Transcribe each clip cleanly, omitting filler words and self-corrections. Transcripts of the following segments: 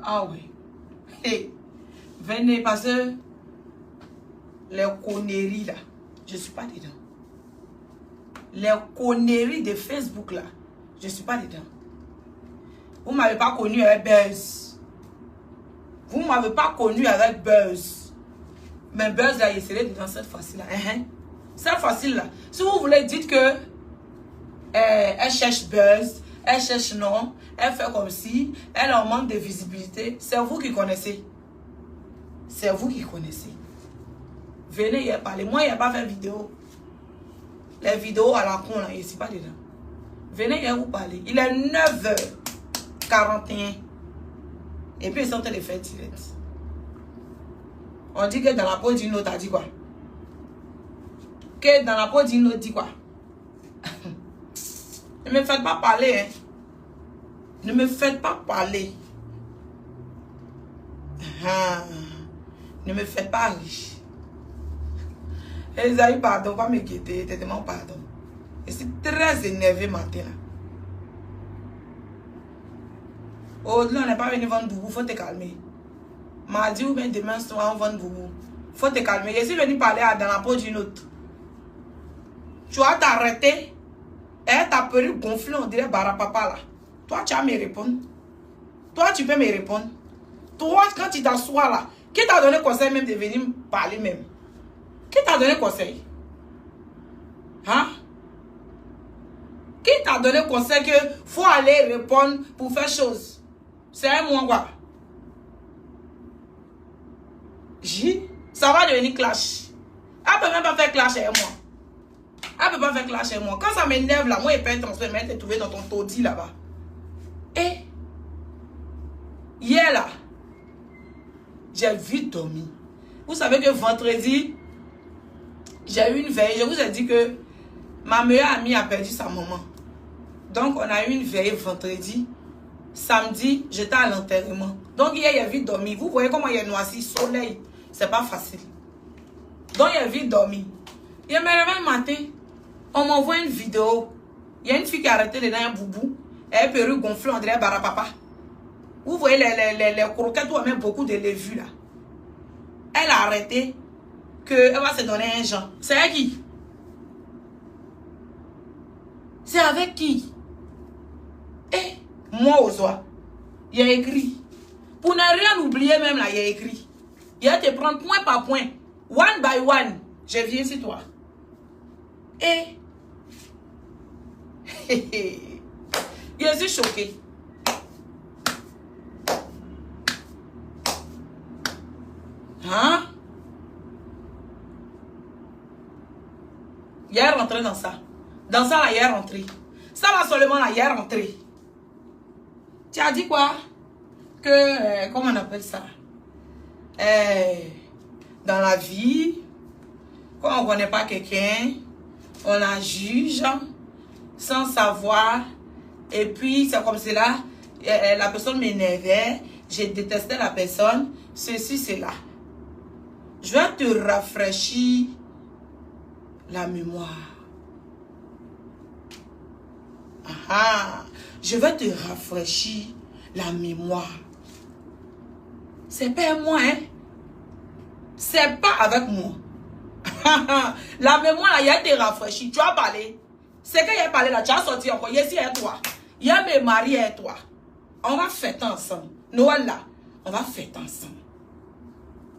Ah oui. Hey, venez parce que les conneries là, je ne suis pas dedans. Les conneries de Facebook là, je ne suis pas dedans. Vous ne m'avez pas connu avec Buzz. Vous ne m'avez pas connu avec Buzz. Mais Buzz là, il serait dedans cette fois-ci là. Cette fois-ci là. Si vous voulez, dites que elle cherche Buzz, elle cherche non, elle fait comme si, elle en manque de visibilité. C'est vous qui connaissez. C'est vous qui connaissez. Venez y parler. Moi, il n'y a pas fait vidéo. Les vidéos à la con, là, je ne suis pas dedans. Venez y vous parler. Il est 9h41. Et puis, ils sont en train de faire direct. On dit que dans la peau d'une autre, a dit quoi? Que dans la peau d'une autre, dit quoi? Ne me faites pas parler, hein. Ne me faites pas parler. Ne me faites pas riche. Esaïe, pardon, pas me quitter, tellement pardon. Je suis très énervé matin. Oh, là, on n'est pas venu vendre boubou, faut te calmer. Mardi ou bien demain soir, on vend boubou. Faut te calmer. Je suis venu parler dans la peau d'une autre. Tu vas t'arrêter. Et ta perruque gonflée, on dirait Barapapa là. Toi, tu vas me répondre. Toi, tu peux me répondre. Toi, quand tu t'assois là, qui t'a donné conseil même de venir me parler même? Qui t'a donné conseil? Hein? Qui t'a donné conseil que faut aller répondre pour faire chose? C'est un moi quoi? Ça va devenir clash. Elle peut même pas faire clash avec moi. Elle peut pas faire clash avec moi. Quand ça m'énerve là, moi je perds ton semaine, t'es trouvé dans ton taudis là-bas. Et hier là, j'ai vite dormi. Vous savez que vendredi, j'ai eu une veille. Je vous ai dit que ma meilleure amie a perdu sa maman. Donc, on a eu une veille vendredi. Samedi, j'étais à l'enterrement. Donc, hier, j'ai vite dormi. Vous voyez comment il y a noirci, soleil. C'est pas facile. Donc, j'ai vite dormi. Et me réveille le matin. On m'envoie une vidéo. Il y a une fille qui a arrêté dedans un boubou. Elle est perruque gonflée, on dirait Barapapa. Vous voyez les croquettes où on met beaucoup de levure là. Elle a arrêté qu'elle va se donner un genre. C'est avec qui? C'est avec qui? Et moi, aux oies, il y a écrit. Pour ne rien oublier même là, il y a écrit. Il va te prendre point par point. One by one. Je viens sur toi. Et je suis choquée. Hein? Il est rentré dans ça. Dans ça, là, il est rentré. Ça va seulement là, il est rentré. Tu as dit quoi? Que, comment on appelle ça? Dans la vie, quand on ne connaît pas quelqu'un, on la juge sans savoir. Et puis, c'est comme cela, la personne m'énervait, je détestais la personne, ceci, cela. Je vais te rafraîchir la mémoire. Je vais te rafraîchir la mémoire. C'est pas moi, hein? C'est pas avec moi. La mémoire, là, il y a été rafraîchie. Tu as parlé. C'est qu'il y a parlé là, tu as sorti encore. Ici, et toi. Il y a mes maris et toi. On va fêter ensemble. Noël là, on va fêter ensemble.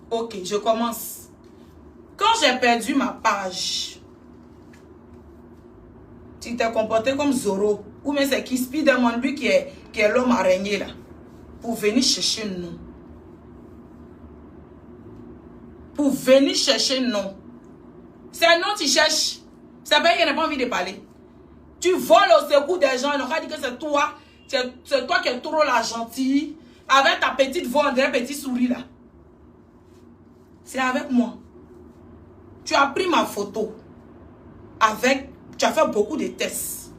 Ok, je commence. Quand j'ai perdu ma page, tu t'es comporté comme Zoro. Ou bien c'est qui Spiderman, lui qui est l'homme araignée là. Pour venir chercher nous. Pour venir chercher non. C'est un nom tu cherches. C'est pas qu'il n'a pas envie de parler. Tu voles au secours des gens. On a dit que c'est toi. C'est toi qui es trop la gentille. Avec ta petite voix, un petit sourire là. C'est avec moi. Tu as pris ma photo. Tu as fait beaucoup de tests.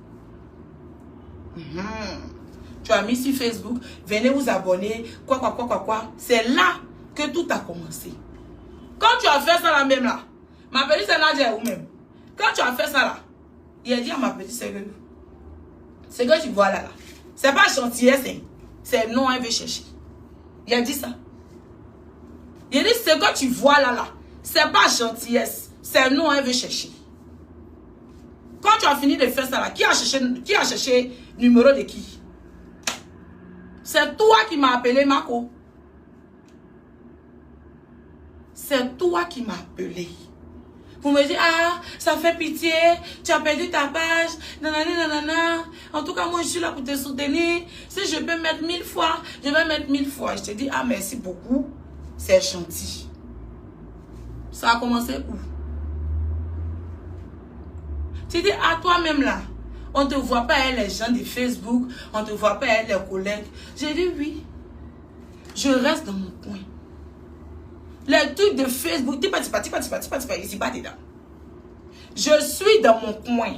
Tu as mis sur Facebook. Venez vous abonner. Quoi. C'est là que tout a commencé. Quand tu as fait ça là même là. Ma petite c'est Nadia ou même. Quand tu as fait ça là. Il a dit à ma petite c'est que tu vois là. C'est pas gentillesse. C'est non, elle veut chercher. Il a dit ça. Il a dit, ce que tu vois là, c'est pas gentillesse. C'est nous, elle veut chercher. Quand tu as fini de faire ça là, qui a cherché numéro de qui? C'est toi qui m'as appelé, Marco. C'est toi qui m'as appelé. Vous me dites, ah, ça fait pitié, tu as perdu ta page, nanana, nanana. En tout cas, moi, je suis là pour te soutenir. Si je peux mettre 1000 fois, je vais mettre 1000 fois. Je te dis, ah, merci beaucoup. C'est gentil. Ça a commencé où? Tu dis, à toi-même là, on ne te voit pas, les gens de Facebook, on ne te voit pas, les collègues. J'ai dit, oui. Je reste dans mon coin. Les trucs de Facebook, tu pas ici, pas dedans. Je suis dans mon coin.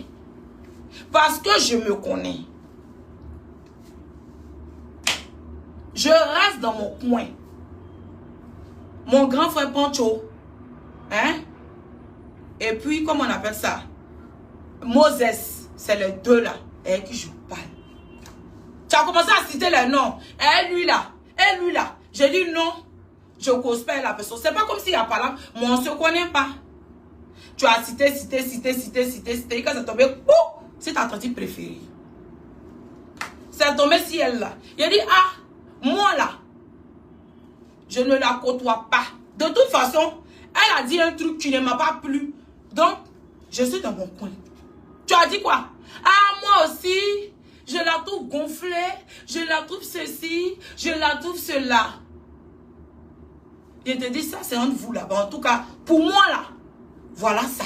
Parce que je me connais. Je reste dans mon coin. Mon grand frère Pancho. Hein? Et puis, comment on appelle ça? Moses. C'est les deux là. Et qui je parle. Tu as commencé à citer les noms. Et lui là. Et lui là. J'ai dit non. Je cause pas la personne. C'est pas comme s'il y a pas là. Moi, on ne se connaît pas. Tu as cité. Quand c'est tombé, c'est ta tante préférée. C'est tombé si elle là. Il a dit, ah, moi là, je ne la côtoie pas. De toute façon, elle a dit un truc qui ne m'a pas plu. Donc, je suis dans mon coin. Tu as dit quoi? Ah, moi aussi, je la trouve gonflée. Je la trouve ceci. Je la trouve cela. Je te dis ça, c'est entre vous là-bas. En tout cas, pour moi là, voilà ça.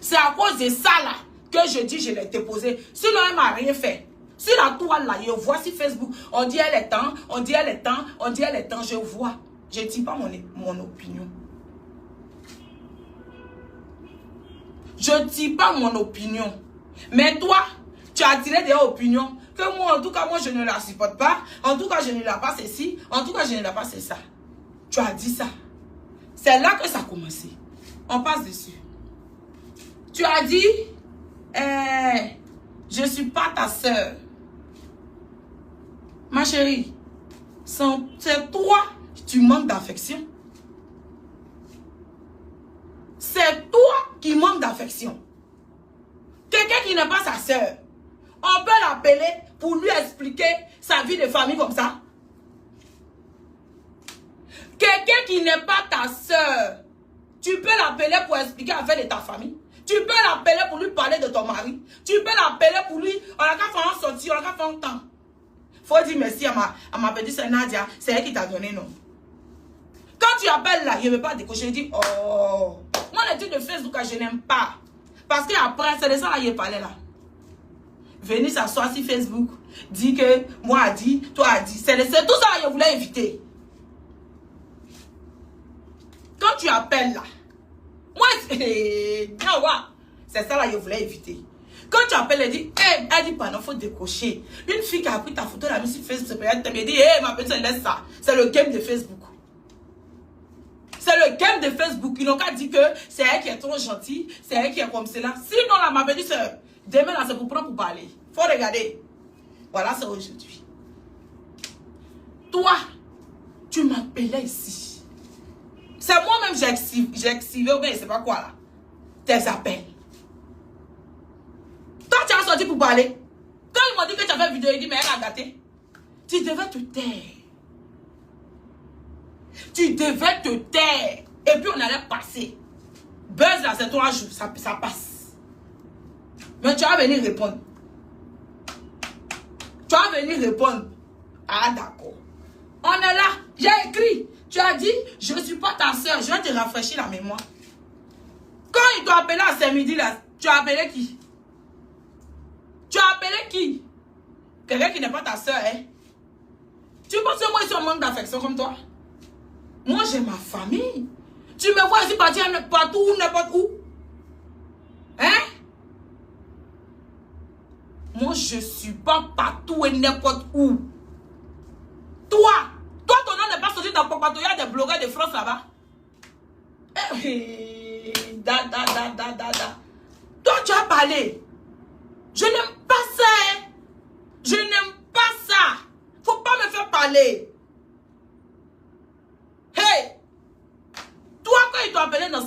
C'est à cause de ça là que je dis je l'ai déposé. Sinon, elle m'a rien fait. Sur la toile là, je vois sur Facebook, on dit elle est temps, on dit elle est temps, on dit elle est temps, je vois. Je ne dis pas mon opinion. Je ne dis pas mon opinion. Mais toi, tu as tiré des opinions que moi, en tout cas, moi, je ne la supporte pas. En tout cas, je ne la pas ceci. En tout cas, je ne la pas c'est ça. Tu as dit ça. C'est là que ça a commencé. On passe dessus. Tu as dit, je ne suis pas ta soeur. Ma chérie, c'est toi, tu manques d'affection. C'est toi qui manques d'affection. Quelqu'un qui n'est pas sa soeur, on peut l'appeler pour lui expliquer sa vie de famille comme ça. Quelqu'un qui n'est pas ta soeur, tu peux l'appeler pour expliquer l'affaire de ta famille. Tu peux l'appeler pour lui parler de ton mari. Tu peux l'appeler pour lui, on a qu'à faire un sorti, on a qu'à faire un temps. Faut dire merci à ma petite sœur Nadia, c'est elle qui t'a donné non. Quand tu appelles là, je ne veux pas décocher, je dis oh. Moi les trucs de Facebook, je n'aime pas. Parce qu'après, c'est de ça là, je parlais là. Venez s'asseoir sur Facebook, dit que moi a dit, toi a dit. C'est tout ça que je voulais éviter. Quand tu appelles là, moi, c'est ça là que je voulais éviter. Quand tu appelles, elle dit, hey, elle dit pas, non, faut décocher. Une fille qui a pris ta photo, elle a mis sur Facebook, elle dit, hey, ma petite, laisse ça. C'est le game de Facebook. C'est le game de Facebook. Ils n'ont qu'à dire que c'est elle qui est trop gentille, c'est elle qui est comme cela. Sinon, là, ma petite soeur, demain, là, c'est pour prendre pour parler. Faut regarder. Voilà, c'est aujourd'hui. Toi, tu m'appelais ici. C'est moi-même, j'ai activé, ou bien, je sais pas quoi, là. Tes appels. Toi, tu as sorti pour parler. Quand ils m'ont dit que tu avais une vidéo, ils disent, mais elle a gâté. Tu devais te taire. Tu devais te taire. Et puis, on allait passer. Buzz, là, c'est 3 jours. Ça passe. Mais tu vas venir répondre. Tu vas venir répondre. Ah, d'accord. On est là. J'ai écrit. Tu as dit, je ne suis pas ta soeur. Je vais te rafraîchir la mémoire. Quand ils t'ont appelé à ce midi, là, tu as appelé qui? Tu as appelé qui? Quelqu'un qui n'est pas ta soeur, hein? Tu penses que moi, je suis en manque d'affection comme toi? Moi, j'ai ma famille. Tu me vois ici partir partout, n'importe où. Hein? Moi, je ne suis pas partout et n'importe où. Toi, ton nom n'est pas sorti dans Popato. Il y a des blogueurs de France là-bas. Toi, tu as parlé. Je n'aime pas ça. Hein? Je n'aime pas ça. Faut pas me faire parler.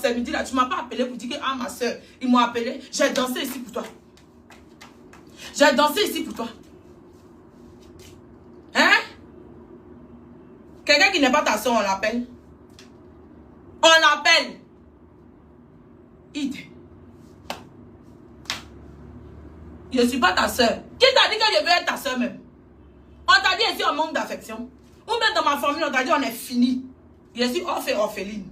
ce midi là, tu ne m'as pas appelé pour dire que, ah, ma soeur, ils m'ont appelé. J'ai dansé ici pour toi. J'ai dansé ici pour toi. Hein? Quelqu'un qui n'est pas ta soeur, on l'appelle. On l'appelle. Je ne suis pas ta soeur. Qui t'a dit que je veux être ta soeur même? On t'a dit ici on manque d'affection. Ou même dans ma famille, on t'a dit on est fini. Je suis orpheline.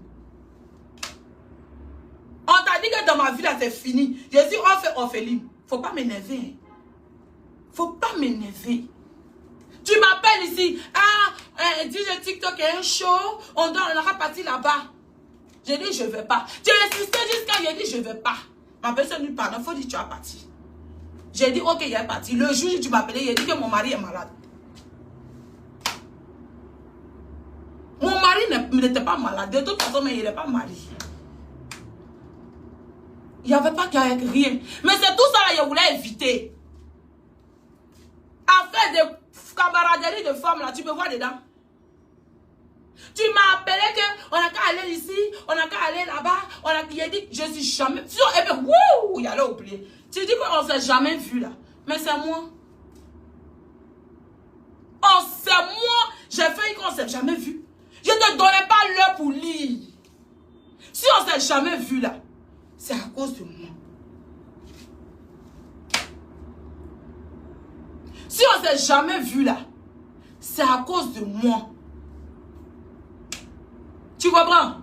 On t'a dit que dans ma vie là c'est fini. Je suis orpheline. Faut pas m'énerver. Hein. Faut pas m'énerver. Tu m'appelles ici. Ah, dis le TikTok est un show. On aura parti là-bas. J'ai dit je ne vais pas. Tu as insisté jusqu'à j'ai dit je ne vais pas. Ma personne lui parle. Il faut dire tu as parti. J'ai dit ok, il est parti. Le jour où tu m'appelais, il a dit que mon mari est malade. Mon mari n'était pas malade. De toute façon, mais il n'est pas marié. Il n'y avait pas rien. Mais c'est tout ça là, je voulais éviter. Affaire de camaraderie de femmes là, tu me vois dedans. Tu m'as appelé qu'on n'a qu'à aller ici, on n'a qu'à aller là-bas. Il a dit, je suis jamais. Et bien, wouh, il allait oublier. Tu dis qu'on ne s'est jamais vu là. Mais c'est moi. Oh, c'est moi. J'ai fait qu'on ne s'est jamais vu. Je ne te donnais pas l'heure pour lire. Si on ne s'est jamais vu là, c'est à cause de moi. Si on ne s'est jamais vu là, c'est à cause de moi. Tu comprends?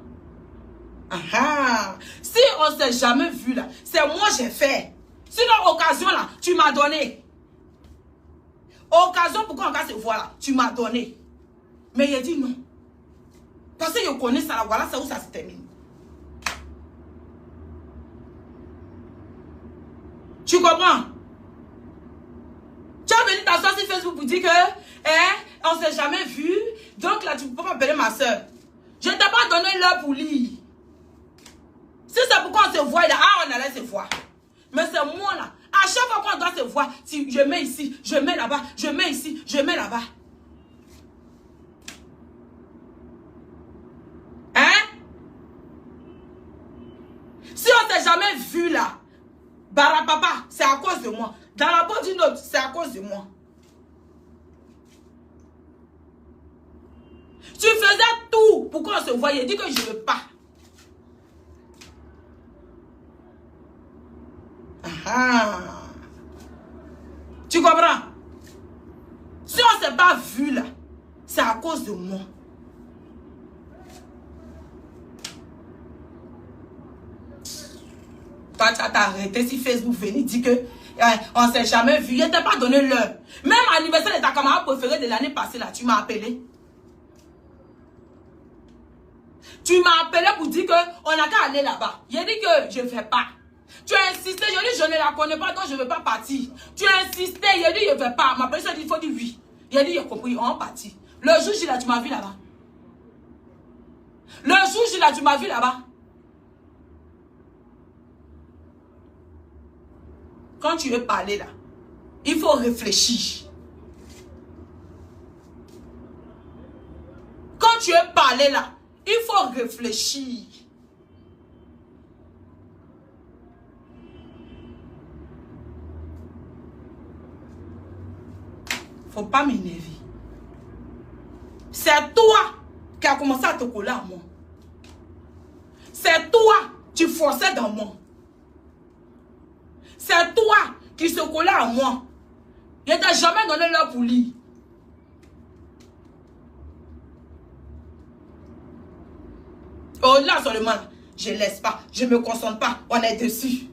Si on ne s'est jamais vu là, c'est moi j'ai fait. Sinon, occasion là, tu m'as donné. Occasion pour qu'on se voit là, tu m'as donné. Mais il a dit non. Parce que je connais ça là, voilà, c'est où ça se termine. Tu comprends? Tu as venu t'asseoir sur Facebook pour dire que, on ne s'est jamais vu, donc là, tu ne peux pas appeler ma soeur. Je ne t'ai pas donné l'heure pour lire. Si c'est pourquoi on se voit là, on allait se voir. Mais c'est moi là. À chaque fois qu'on doit se voir, si je mets ici, je mets là-bas, je mets ici, je mets là-bas. Hein? Si on ne s'est jamais vu là, Barapapa, c'est à cause de moi. Dans la peau d'une autre, c'est à cause de moi. Tu faisais tout pour qu'on se voie. Il dit que je ne veux pas. Tu comprends? Si on ne s'est pas vu là, c'est à cause de moi. Toi, tu as arrêté si Facebook venait dire que on ne s'est jamais vu. Je ne t'ai pas donné l'heure. Même l'anniversaire de ta camarade préférée de l'année passée là, tu m'as appelé. Tu m'as appelé pour dire qu'on n'a qu'à aller là-bas. J'ai dit que je ne vais pas. Tu as insisté, j'ai dit je ne la connais pas, donc je ne veux pas partir. Tu as insisté, j'ai dit je ne vais pas. Ma personne dit il faut dire oui. J'ai dit j'ai compris, on va partir. Le jour où là, tu m'as vu là-bas. Le jour où là, tu m'as vu là-bas. Quand tu veux parler là, il faut réfléchir. Quand tu veux parler là, il faut réfléchir. Faut pas m'énerver. C'est toi qui as commencé à te coller à moi. C'est toi qui forçais dans moi. C'est toi qui se collait à moi. Je ne t'ai jamais donné l'heure pour lire. Oh là seulement, je ne laisse pas, je ne me concentre pas, on est dessus.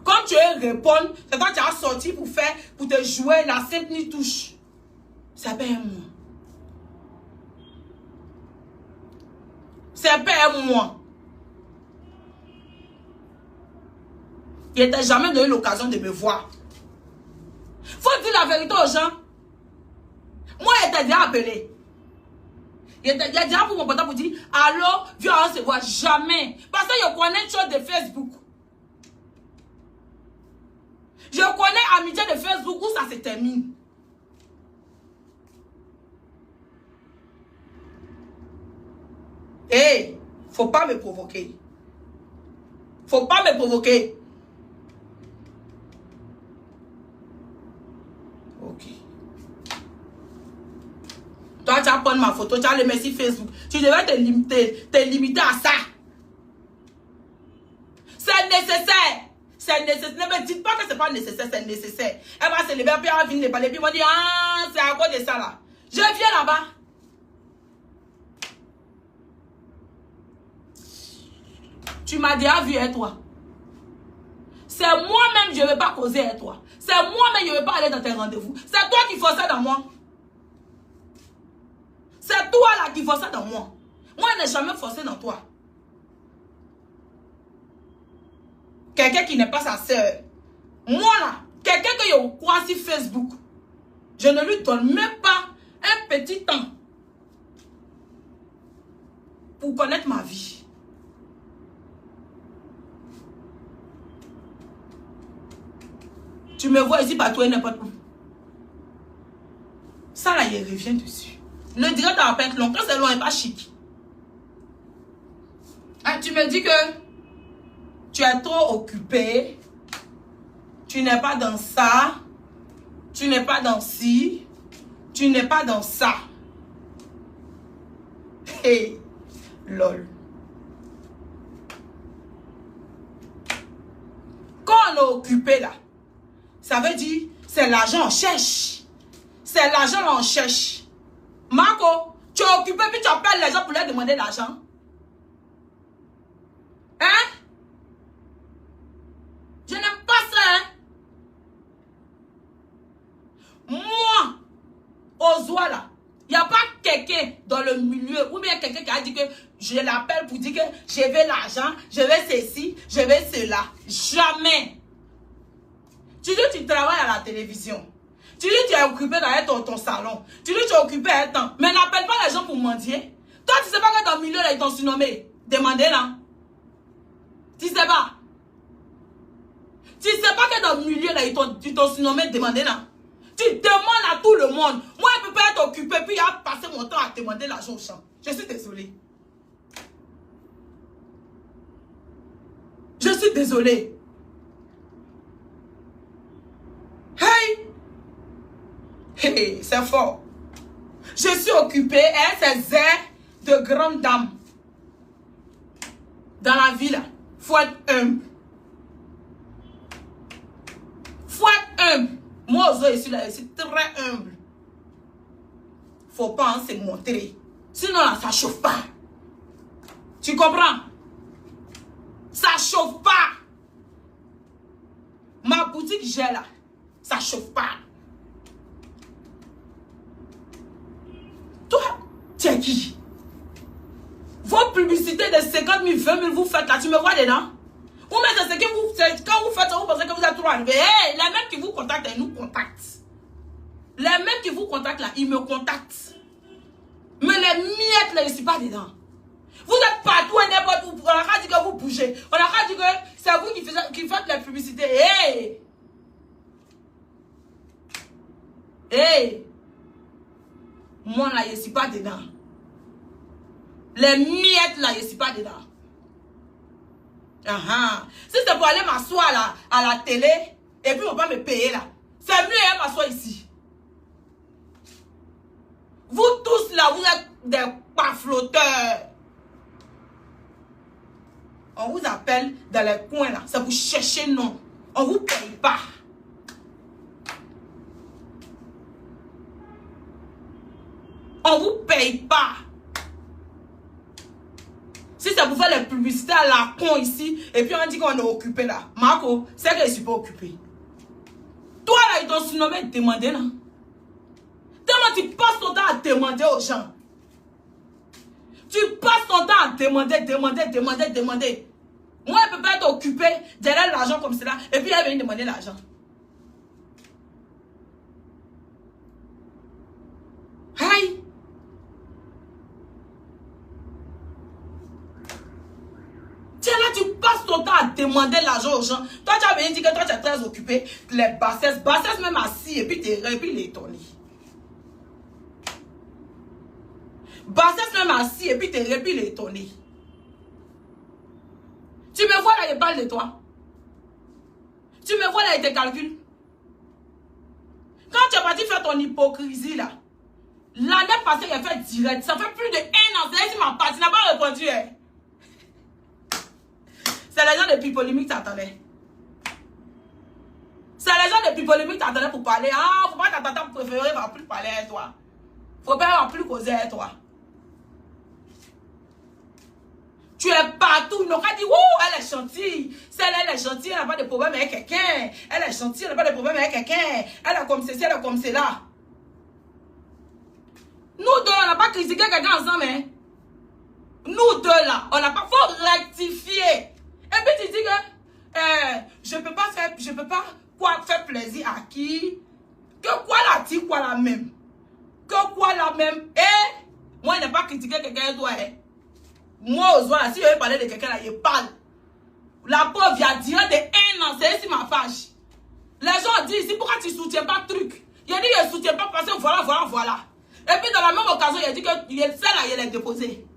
Quand tu veux répondre, c'est quand tu as sorti pour te jouer la sainte ni touche. C'est pas moi. C'est pas moi. Il ne t'a jamais donné l'occasion de me voir. Faut dire la vérité aux gens. Moi, il t'a déjà appelé. Il t'a déjà pour mon portable pour dire allô, viens, on se voit jamais. Parce que je connais une chose de Facebook. Je connais amitié de Facebook où ça se termine. Hé, faut pas me provoquer. Faut pas me provoquer. Ok. Toi, tu vas prendre ma photo, tu vas le mettre sur Facebook. Tu devrais te limiter à ça. C'est nécessaire. C'est nécessaire. Ne me dites pas que c'est pas nécessaire, c'est nécessaire. Elle va se lever, puis elle va venir parler, puis elle va dire, ah, c'est à cause de ça là. Je viens là-bas. Tu m'as déjà vu avec toi. C'est moi-même, je ne vais pas causer avec toi. C'est moi-même, je ne vais pas aller dans tes rendez-vous. C'est toi qui forçais dans moi. C'est toi là qui forçais dans moi. Moi, je n'ai jamais forcé dans toi. Quelqu'un qui n'est pas sa sœur. Moi là, quelqu'un que je crois sur Facebook, je ne lui donne même pas un petit temps pour connaître ma vie. Tu me vois ici partout et n'importe où. Ça là, il revient dessus. Le direct va pas être long. Quand c'est long, il n'est pas chic. Ah, tu me dis que tu es trop occupé. Tu n'es pas dans ça. Tu n'es pas dans ci. Tu n'es pas dans ça. Hey, lol. Quand on est occupé là, ça veut dire c'est l'argent on cherche. C'est l'argent on cherche. Marco, tu es occupé puis tu appelles les gens pour leur demander l'argent. Hein? Je n'aime pas ça. Hein? Moi, aux oies là, il n'y a pas quelqu'un dans le milieu ou bien quelqu'un qui a dit que je l'appelle pour dire que je veux l'argent, je veux ceci, je veux cela. Jamais. Tu dis que tu travailles à la télévision. Tu dis que tu es occupé dans ton salon. Tu dis que tu es occupé à un temps. Mais n'appelle pas les gens pour mendier. Toi, tu ne sais pas que dans le milieu, là, ils t'ont surnommé. Demandez là. Tu ne sais pas. Tu ne sais pas que dans le milieu, là, ils t'ont surnommé. Demandez là. Tu demandes à tout le monde. Moi, je ne peux pas être occupé puis à passer mon temps à demander l'argent au champ. Je suis désolée. Je suis désolée. Hey! Hey, c'est fort. Je suis occupée, hein, c'est airs de grande dame. Dans la vie, là, faut être humble. Faut être humble. Moi, je suis très humble. Faut pas se montrer. Sinon, là, ça chauffe pas. Tu comprends? Ça chauffe pas. Ma boutique, j'ai là. Ça chauffe pas. Toi, tu es qui? Vos publicités de 50 000, 20 000, vous faites là, tu me vois dedans? Ou même c'est ce que vous faites, quand vous faites ça, vous pensez que vous êtes trop arrivé. Hey, les mêmes qui vous contactent, ils nous contactent. Les mêmes qui vous contactent là, ils me contactent. Mais les miettes là, je ne suis pas dedans. Vous êtes partout et n'importe où. On a pas dit que vous bougez. On a pas dit que c'est vous qui faites les publicités. Hey! Hey! Moi là, je ne suis pas dedans. Les miettes là, je ne suis pas dedans. Si c'est pour aller m'asseoir là, à la télé, et puis on va me payer là, c'est mieux hein, m'asseoir ici. Vous tous là, vous êtes des pafloteurs. On vous appelle dans les coins là, c'est pour chercher non. On vous paye pas. On vous paye pas. Si c'est pour faire les publicités à la con ici, et puis on dit qu'on est occupé là. Marco, c'est que je ne suis pas occupé. Toi là, ils t'ont surnommé demander là. Tellement tu passes ton temps à demander aux gens. Tu passes ton temps à demander. Moi, je ne peux pas être occupé derrière l'argent comme cela, et puis elle vient demander l'argent. Aïe! Tiens là, tu passes ton temps à demander l'argent aux gens. Toi, tu as bien dit que toi, tu es très occupé. Les bassesses même assis et puis les étonner. Bassesses même assis et puis les étonner. Tu me vois là, je parle de toi. Tu me vois là, je te calcule. Quand tu es parti faire ton hypocrisie là, l'année passée, il a fait direct. Ça fait plus de 1 an. C'est ma partie. Tu n'as pas répondu. Hein? C'est les gens de Pipolimique qui t'attendaient. C'est les gens de Pipolimique qui t'attendaient pour parler. Ah, faut pas que ta tata préférée va plus parler avec toi. Faut pas va plus causer avec toi. Tu es partout. Donc, elle dit, oh, elle est gentille. Celle-là, elle est gentille. Elle n'a pas de problème avec quelqu'un. Elle est gentille. Elle n'a pas de problème avec quelqu'un. Elle est comme ceci, elle est comme cela. Nous deux, on n'a pas critiqué quelqu'un ensemble. Hein? Nous deux, là, on n'a pas... Faut rectifier. Et puis, tu dis que je peux pas faire plaisir à qui? Que quoi la dit, quoi la même? Que quoi la même? Et moi, je n'ai pas critiqué quelqu'un, toi. Hein? Moi, aux là, si je veux parler de quelqu'un là, je parle. La pauvre, il y a direct de 1 an, c'est ici ma page. Les gens disent ici, pourquoi tu ne soutiens pas le truc? Il a dit, je ne soutiens pas parce que voilà. Et puis, dans la même occasion, il a dit que ça là, il est déposé.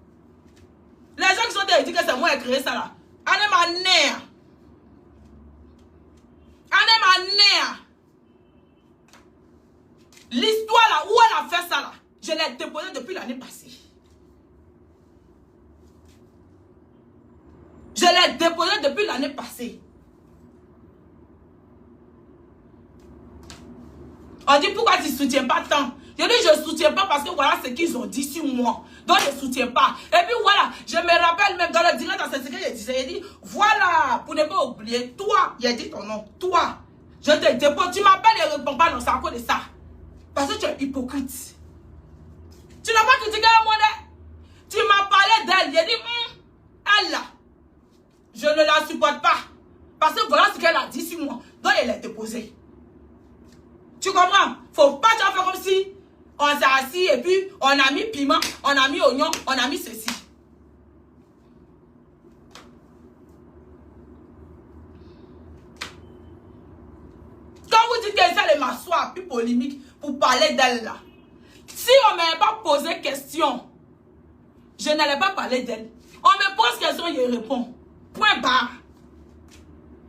Les gens qui sont là, ils disent que c'est moi qui ai créé ça là. Allez, ma nère. L'histoire là, où elle a fait ça là, je l'ai déposé depuis l'année passée. Je l'ai déposé depuis l'année passée. On dit pourquoi tu ne soutiens pas tant? Je dis je ne soutiens pas parce que voilà ce qu'ils ont dit sur moi. Donc je ne soutiens pas. Et puis voilà, je me rappelle même dans le direct dans ce que je disais, il dit voilà, pour ne pas oublier, toi, il a dit ton nom, toi, je te dépose, tu m'appelles et ne réponds pas, non, c'est à cause de ça. Parce que tu es hypocrite. Tu n'as pas critiqué un modèle. Tu m'as parlé d'elle, il a dit, elle là. Je ne la supporte pas. Parce que voilà ce qu'elle a dit sur moi. Donc elle est déposée. Tu comprends? Faut pas faire comme si on s'est assis et puis on a mis piment, on a mis oignon, on a mis ceci. Quand vous dites que ça allait m'asseoir plus polémique pour parler d'elle là. Si on ne m'avait pas posé question, je n'allais pas parler d'elle. On me pose question, je réponds. Point barre.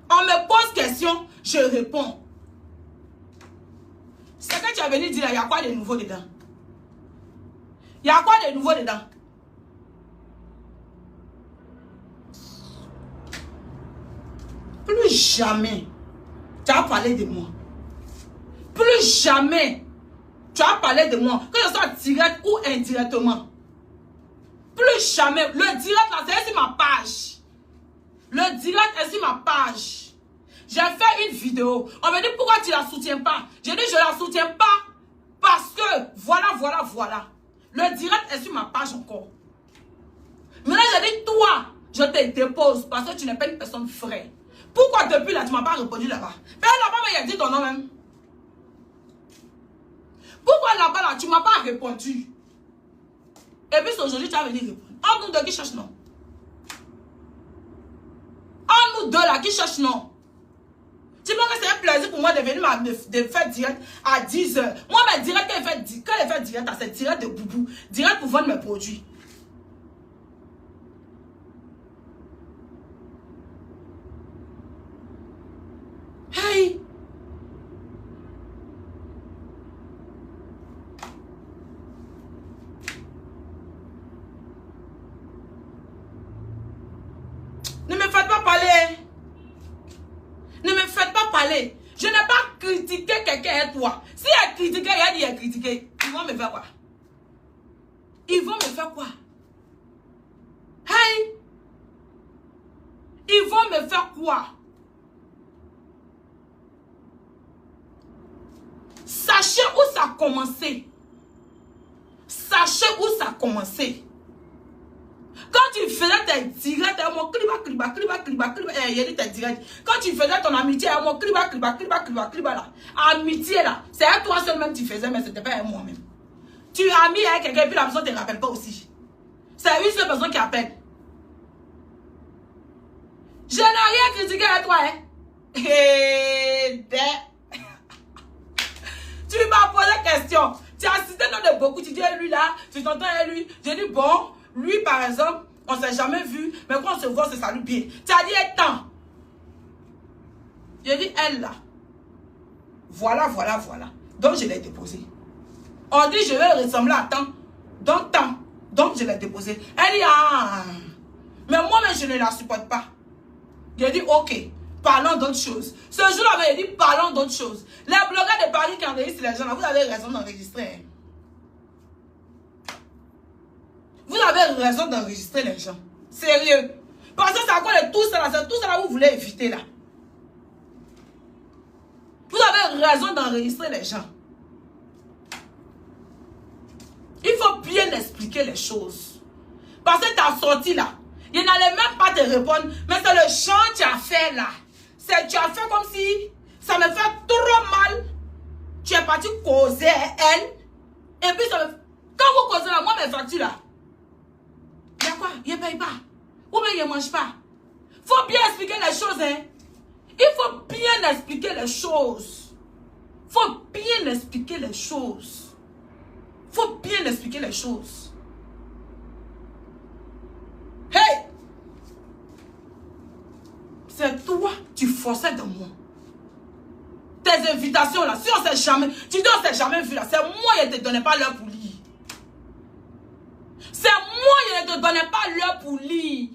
On me pose question, je réponds. C'est que tu as venu dire là, il y a quoi de nouveau dedans? Il y a quoi de nouveau dedans? Plus jamais tu as parlé de moi. Plus jamais tu as parlé de moi. Que ce soit direct ou indirectement. Plus jamais. Le direct là, c'est sur ma page. Le direct est sur ma page. J'ai fait une vidéo. On me dit pourquoi tu la soutiens pas. J'ai dit je la soutiens pas parce que voilà. Le direct est sur ma page encore. Maintenant j'ai dit toi, je te dépose parce que tu n'es pas une personne vraie. Pourquoi depuis là tu m'as pas répondu là-bas? Mais là-bas il a dit ton nom même. Pourquoi là-bas là tu m'as pas répondu? Et puis aujourd'hui tu as venu répondre. En nous deux qui cherche non. En nous deux là qui cherche non. Tu vois que c'est un plaisir pour moi de venir de faire direct à 10 h. Moi, mes directs, quand je fais direct, c'est direct de boubou. Direct pour vendre mes produits. Hey! Ne me faites pas parler. Ne me faites pas parler. Je n'ai pas critiqué quelqu'un et toi. Si elle a critiqué, elle a dit elle a critiqué. Ils vont me faire quoi? Ils vont me faire quoi? Hey! Ils vont me faire quoi? Sachez où ça a commencé. Sachez où ça a commencé. Quand tu faisais tes directs, quand tu faisais ton amitié à moi, là, amitié là, c'est à toi seul même tu faisais, mais c'était pas à moi-même. Tu as mis avec quelqu'un et puis la personne ne te rappelle pas aussi. C'est une seule personne qui appelle. Je n'ai rien critiqué à toi, hein. Tu m'as posé question. Tu as cité le nom de beaucoup. Tu dis lui là, tu t'entends à lui. J'ai dit bon, lui par exemple, On ne s'est jamais vu, mais quand on se voit, on se salue bien. Tu as dit, attends. J'ai dit, elle là. Voilà. Donc, je l'ai déposé. On dit, je vais ressembler à tant. Donc, je l'ai déposé. Elle dit, ah. Mais moi-même, je ne la supporte pas. J'ai dit, ok. Parlons d'autres choses. Ce jour-là, j'ai dit, parlons d'autres choses. Les blogueurs de Paris qui enregistrent les gens, là, vous avez raison d'enregistrer. Vous avez raison d'enregistrer les gens. Sérieux. Parce que c'est à cause de tout ça, c'est tout ça là vous voulez éviter là. Vous avez raison d'enregistrer les gens. Il faut bien expliquer les choses. Parce que ta sortie là, il n'allait même pas te répondre, mais c'est le chant que tu as fait là. Tu as fait comme si ça me fait trop mal. Tu es parti causer elle. Et puis ça me... Quand vous causez là, moi mes factures là. Il y a quoi? Il ne paye pas. Ou bien il ne mange pas. Il faut bien expliquer les choses. Hein? Il faut bien expliquer les choses. Il faut bien expliquer les choses. Il faut bien expliquer les choses. Hey! C'est toi, tu forçais de moi. Tes invitations là, si on ne s'est jamais... Tu dis on ne s'est jamais vu là. C'est moi qui ne te donnais pas l'heure pour lire. C'est moi qui ne te donnais pas l'heure pour lire.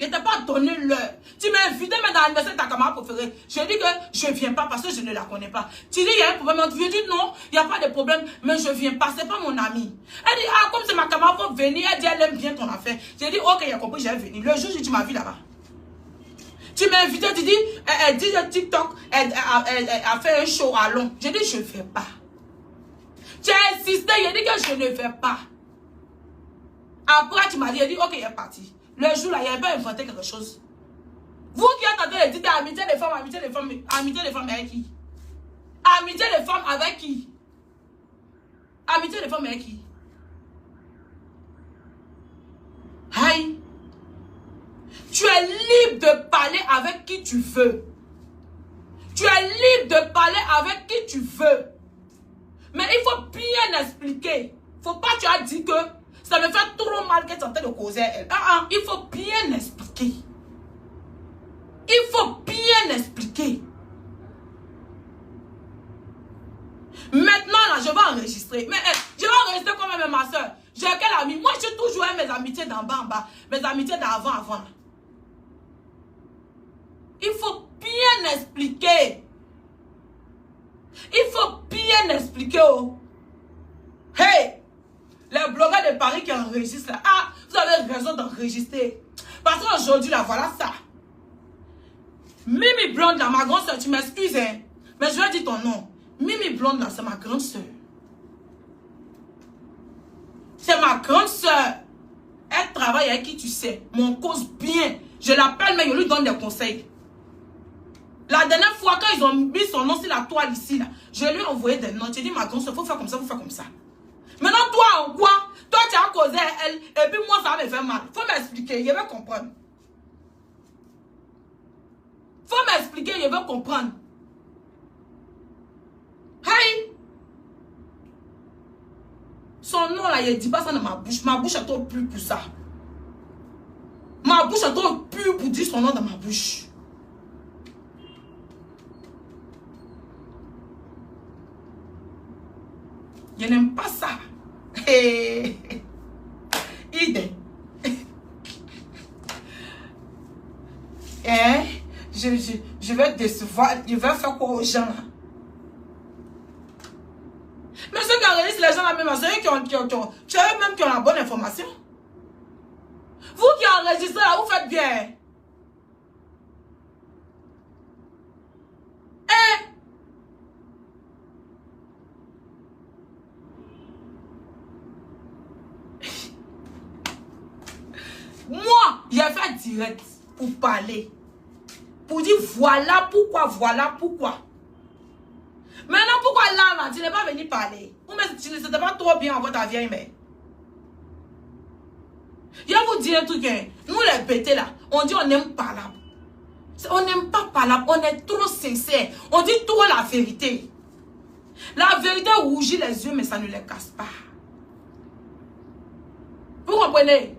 Je ne t'ai pas donné l'heure. Tu m'as invité mais dans l'anniversaire de ta camarade préférée. Je dis que je ne viens pas parce que je ne la connais pas. Tu dis il y a un problème. Je dis non, il n'y a pas de problème, mais je ne viens pas. Ce n'est pas mon amie. Elle dit ah comme c'est ma camarade pour venir, elle dit elle aime bien ton affaire. J'ai dit ok, il a compris, je vais venir. Le jour où tu m'as vu là-bas. Tu m'as invité, tu dis elle dit TikTok, elle a fait un show à Londres. J'ai dit je ne fais pas. Tu as insisté, il a dit que je ne vais pas. Après, tu m'as dit, ok, il est parti. Le jour là, il n'avait pas inventé quelque chose. Vous qui êtes en train de dire amitié des femmes avec qui? Amitié des femmes avec qui? Amitié des femmes avec qui? Aïe. Tu es libre de parler avec qui tu veux. Tu es libre de parler avec qui tu veux. Mais il faut bien expliquer. Il ne faut pas que tu as dit que ça me fait trop mal que tu es en train de causer elle. Il faut bien expliquer. Il faut bien expliquer. Maintenant, là, je vais enregistrer. Mais je vais enregistrer quand même ma soeur. J'ai quelle amie? Moi, j'ai toujours eu mes amitiés d'en bas en bas. Mes amitiés d'avant avant. Il faut bien expliquer. Il faut bien expliquer. Oh. Hey! Les blogueurs de Paris qui enregistrent là. Ah, vous avez raison d'enregistrer. Parce qu'aujourd'hui, là, voilà ça. Mimi Blonde, là, ma grande soeur, tu m'excuses, hein. Mais je vais dire ton nom. Mimi Blonde, là, c'est ma grande soeur. C'est ma grande soeur. Elle travaille avec qui tu sais. Mon cause bien. Je l'appelle, mais je lui donne des conseils. La dernière fois, quand ils ont mis son nom sur la toile ici, là, je lui ai envoyé des notes. J'ai dit, ma grande soeur, il faut faire comme ça, il faut faire comme ça. Maintenant, toi, en quoi? Toi, tu as causé elle, et puis moi, ça va me faire mal. Il faut m'expliquer, je vais comprendre. Il faut m'expliquer, je vais comprendre. Hey! Son nom, là, il ne dit pas ça dans ma bouche. Ma bouche est trop pure pour ça. Ma bouche est trop pure pour dire son nom dans ma bouche. Je n'aime pas ça. Idée. Je vais décevoir. Je vais faire quoi aux gens là? Mais ceux qui enregistrent les gens là même, c'est eux qui ont la bonne information. Vous qui enregistrez là, vous faites bien. Moi, j'ai fait direct pour parler. Pour dire voilà pourquoi. Maintenant, pourquoi là, tu n'es pas venu parler? Ou même tu ne sais pas trop bien avoir ta vieille mère. Je vais vous dire un truc. Hein. Nous les bêtés là, on dit on n'aime pas là. On n'aime pas parler, on est trop sincère. On dit trop la vérité. La vérité rougit les yeux, mais ça ne les casse pas. Vous comprenez?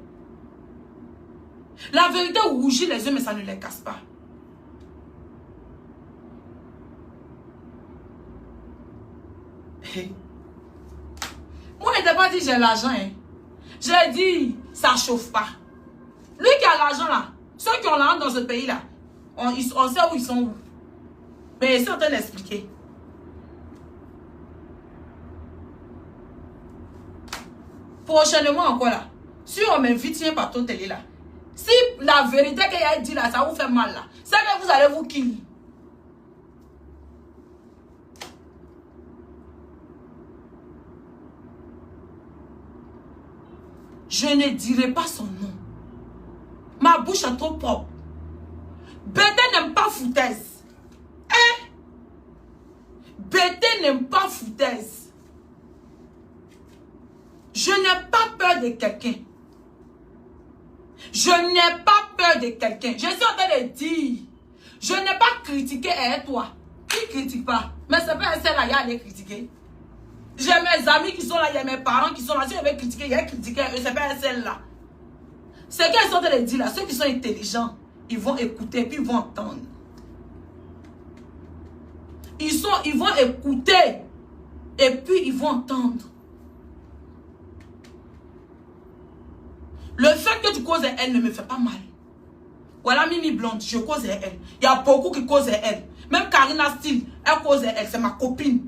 La vérité rougit les yeux, mais ça ne les casse pas. Moi, je n'ai pas dit j'ai l'argent. Hein. J'ai dit ça ne chauffe pas. Lui qui a l'argent là, ceux qui ont l'argent dans ce pays-là, on sait où ils sont où. Mais c'est en train d'expliquer. Prochainement encore là, si on m'invite sur un plateau télé là, si la vérité qu'il a dit là, ça vous fait mal là, c'est que vous allez vous kill. Je ne dirai pas son nom. Ma bouche est trop propre. Bété n'aime pas foutaise. Hein? Bété n'aime pas foutaise. Je n'ai pas peur de quelqu'un. Je n'ai pas peur de quelqu'un. Je suis en train de dire. Je n'ai pas critiqué toi. Qui ne critique pas? Mais c'est pas celle-là qui a allé critiquer. J'ai mes amis qui sont là, il y a mes parents qui sont là. Si je vais critiquer, il y a critiqué. C'est pas celle-là. Ce qu'ils sont en train de dire là, ceux qui sont intelligents, ils vont écouter et puis ils vont entendre. Ils vont écouter et puis ils vont entendre. Le fait que tu causes elle ne me fait pas mal. Voilà Mimi Blonde, je cause elle. Il y a beaucoup qui causent elle. Même Karina Steele, elle cause elle, c'est ma copine.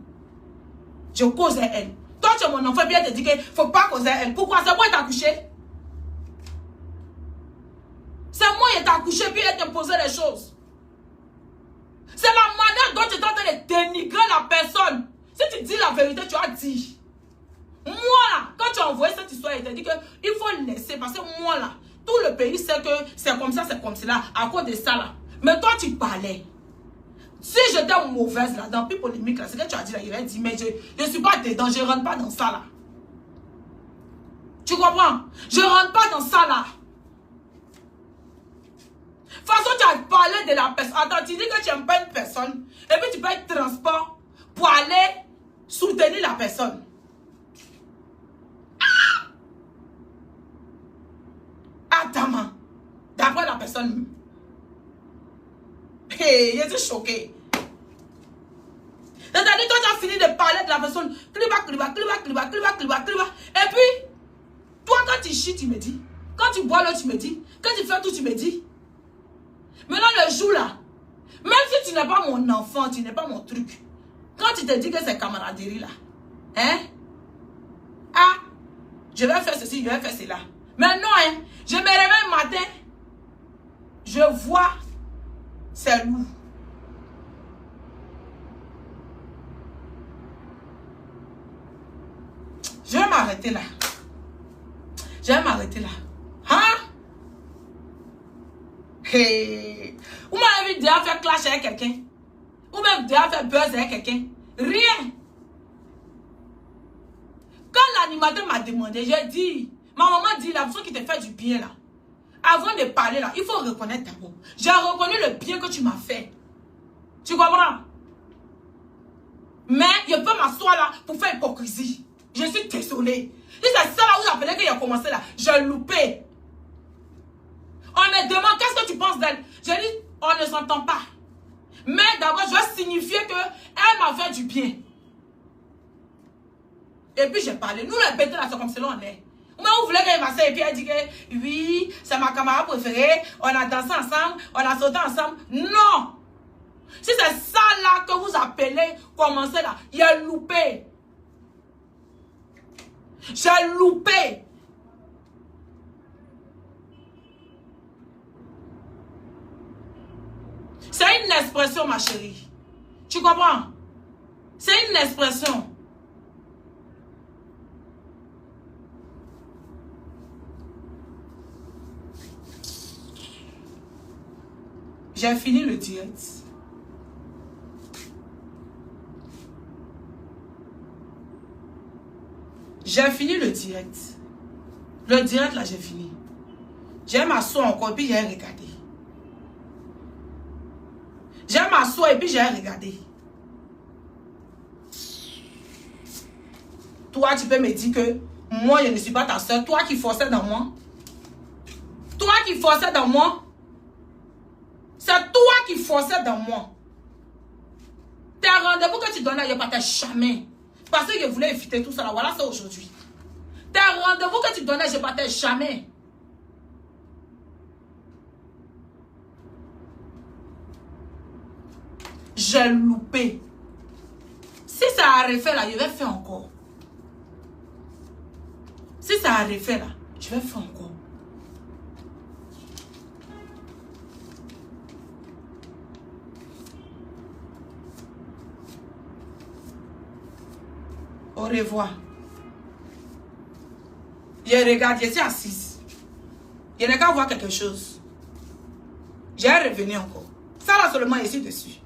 Je cause elle. Toi, tu es mon enfant, bien te dire qu'il ne faut pas causer elle. Pourquoi? C'est moi qui t'ai accouché. C'est moi qui t'ai accouché puis elle t'imposait les choses. C'est la manière dont tu es en train de dénigrer la personne. Si tu dis la vérité, tu as dit. Moi là, quand tu as envoyé cette histoire, il t'a dit qu'il faut laisser. Parce que moi là, tout le pays sait que c'est comme ça, c'est comme cela. À cause de ça là. Mais toi, tu parlais. Si j'étais mauvaise là, dans plus polémique là, ce que tu as dit là, il va dire, mais je ne suis pas dedans, je ne rentre pas dans ça là. Tu comprends? Je ne rentre pas dans ça là. De toute façon, tu as parlé de la personne. Attends, tu dis que tu n'aimes pas une personne. Et puis tu peux être transport pour aller soutenir la personne. Attends, d'après la personne. Hey, je suis choqué. C'est-à-dire, toi, tu as fini de parler de la personne. Cliba. Et puis, toi, quand tu chies, tu me dis. Quand tu bois l'eau, tu me dis. Quand tu fais tout, tu me dis. Maintenant, le jour là, même si tu n'es pas mon enfant, tu n'es pas mon truc. Quand tu te dis que c'est camaraderie là, hein? Ah, je vais faire ceci, je vais faire cela. Mais non, hein, je me réveille matin, je vois, c'est lourd. Je vais m'arrêter là. Je vais m'arrêter là. Hein? Hey. Vous m'avez déjà fait clash avec quelqu'un? Ou même déjà fait buzz avec quelqu'un? Rien. Quand l'animateur m'a demandé, j'ai dit, ma maman dit, la personne qui te fait du bien là, avant de parler là, il faut reconnaître d'abord. J'ai reconnu le bien que tu m'as fait. Tu comprends? Mais je peux m'asseoir là pour faire hypocrisie. Je suis désolée. Si c'est ça là où vous appelez qu'il a commencé là, j'ai loupé. On me demande qu'est-ce que tu penses d'elle. J'ai dit, on ne s'entend pas. Mais d'abord, je vais signifier qu'elle m'a fait du bien. Et puis j'ai parlé. Nous les bêtes là, c'est comme cela on est. Mais vous voulez qu'elle m'asseye et puis elle dit que oui, c'est ma camarade préférée. On a dansé ensemble, on a sauté ensemble. Non. Si c'est ça là que vous appelez commencer là, il a loupé. J'ai loupé. C'est une expression, ma chérie. Tu comprends? C'est une expression. J'ai fini le direct. J'ai fini le direct. Le direct là, j'ai fini. J'ai m'asseoir encore et puis j'ai regardé. J'ai m'asseoir et puis j'ai regardé. Toi, tu peux me dire que moi, je ne suis pas ta soeur. Toi qui forçais dans moi. Toi qui forçais dans moi. C'est toi qui forçais dans moi. Tes rendez-vous que tu donnais, je ne partais jamais. Parce que je voulais éviter tout ça. Là. Voilà, c'est aujourd'hui. Tes rendez-vous que tu donnais, je ne partais jamais. J'ai loupé. Si ça a refait là, je vais faire encore. Si ça a refait là, je vais faire encore. Au revoir. Je regarde, je suis assise. Je n'ai qu'à voir quelque chose. J'ai revenu encore. Ça là seulement ici dessus.